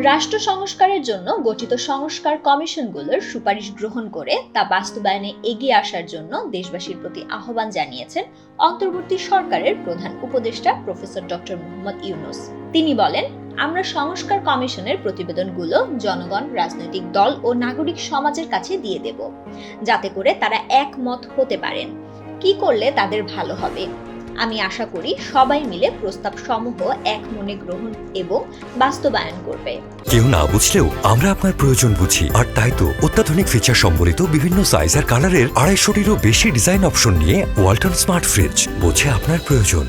রাষ্ট্র সংস্কারের জন্য গঠিত সংস্কার কমিশনগুলোর সুপারিশ গ্রহণ করে তা বাস্তবায়নে এগিয়ে আসার জন্য দেশবাসীর প্রতি আহ্বান জানিয়েছেন অন্তর্বর্তী সরকারের প্রধান উপদেষ্টা প্রফেসর ডক্টর মোহাম্মদ ইউনূস। তিনি বলেন, আমরা সংস্কার কমিশনের প্রতিবেদনগুলো জনগণ, রাজনৈতিক দল ও নাগরিক সমাজের কাছে দিয়ে দেব, যাতে করে তারা একমত হতে পারেন কি করলে তাদের ভালো হবে। আমি আশা করি সবাই মিলে প্রস্তাব সমূহ এক মনে গ্রহণ এবং বাস্তবায়ন করবে। কেউ না বুঝলেও আমরা আপনার প্রয়োজন বুঝি, আর তাই তো অত্যাধুনিক ফিচার সম্বলিত বিভিন্ন সাইজ আর কালারের 250-টিরও বেশি ডিজাইন অপশন নিয়ে ওয়ালটন স্মার্ট ফ্রিজ বোঝে আপনার প্রয়োজন।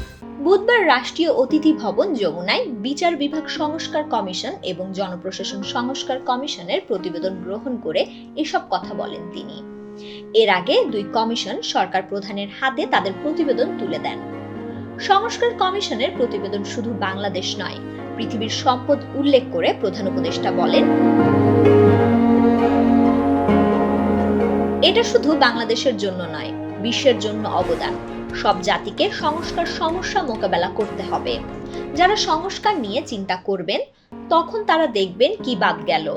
বুধবার রাষ্ট্রীয় অতিথি ভবন যমুনায় বিচার বিভাগ সংস্কার কমিশন এবং জনপ্রশাসন সংস্কার কমিশনের প্রতিবেদন গ্রহণ করে এসব কথা বলেন তিনি। এর আগে দুই কমিশন সরকার প্রধানের হাতে তাদের প্রতিবেদন তুলে দেন। সংস্কার কমিশনের প্রতিবেদন শুধু বাংলাদেশ নয়, পৃথিবীর সম্পদ উল্লেখ করে প্রধান উপদেষ্টা বলেন, এটা শুধু বাংলাদেশের জন্য নয়, বিশ্বের জন্য অবদান। সব জাতিকে সংস্কার সমস্যা মোকাবেলা করতে হবে। যারা সংস্কার নিয়ে চিন্তা করবেন, তখন তারা দেখবেন কি বাদ গেল।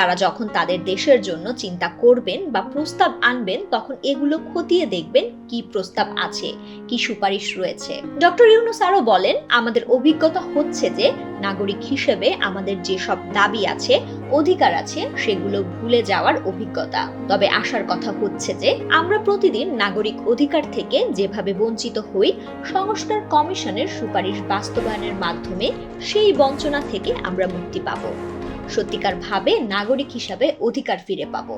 তারা যখন তাদের দেশের জন্য চিন্তা করবেন বা প্রস্তাব আনবেন, তখন এগুলো খতিয়ে দেখবেন কি প্রস্তাব আছে, কি সুপারিশ রয়েছে। ডক্টর ইউনূস আরো বলেন, আমাদের অভিজ্ঞতা হচ্ছে যে নাগরিক হিসেবে আমাদের যেসব দাবি আছে, অধিকার আছে, সেগুলো ভুলে যাওয়ার অভিজ্ঞতা। তবে আশার কথা হচ্ছে যে আমরা প্রতিদিন নাগরিক অধিকার থেকে যেভাবে বঞ্চিত হই, সংস্কার কমিশনের সুপারিশ বাস্তবায়নের মাধ্যমে সেই বঞ্চনা থেকে আমরা মুক্তি পাবো। সত্যিকার ভাবে নাগরিক হিসাবে অধিকার ফিরে পাবো,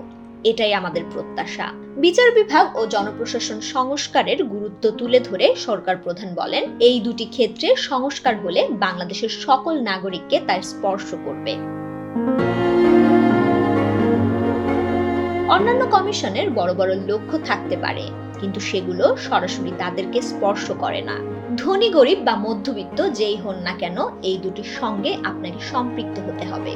এটাই আমাদের প্রত্যাশা। বিচার বিভাগ ও জনপ্রশাসন সংস্কারের গুরুত্ব তুলে ধরে সরকার প্রধান বলেন, এই দুটি ক্ষেত্রে সংস্কার হলে বাংলাদেশের সকল নাগরিককে তার স্পর্শ করবে। অন্যান্য কমিশনের বড় বড় লক্ষ্য থাকতে পারে, কিন্তু সেগুলো সরাসরি তাদেরকে স্পর্শ করে না। ধনী, গরিব বা মধ্যবিত্ত যেই হন না কেন, এই দুটির সঙ্গে আপনাকে সম্পৃক্ত হতে হবে।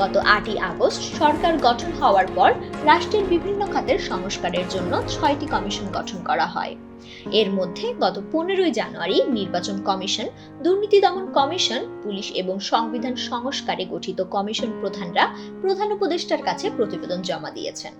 গত 8ই আগস্ট সরকার গঠন হওয়ার পর রাষ্ট্রের বিভিন্ন খাতের সংস্কারের জন্য 6টি কমিশন গঠন করা হয়। এর মধ্যে গত 15ই জানুয়ারি নির্বাচন কমিশন, দুর্নীতি দমন কমিশন, পুলিশ এবং সংবিধান সংস্কারে গঠিত কমিশন প্রধানরা প্রধান উপদেষ্টার কাছে প্রতিবেদন জমা দিয়েছেন।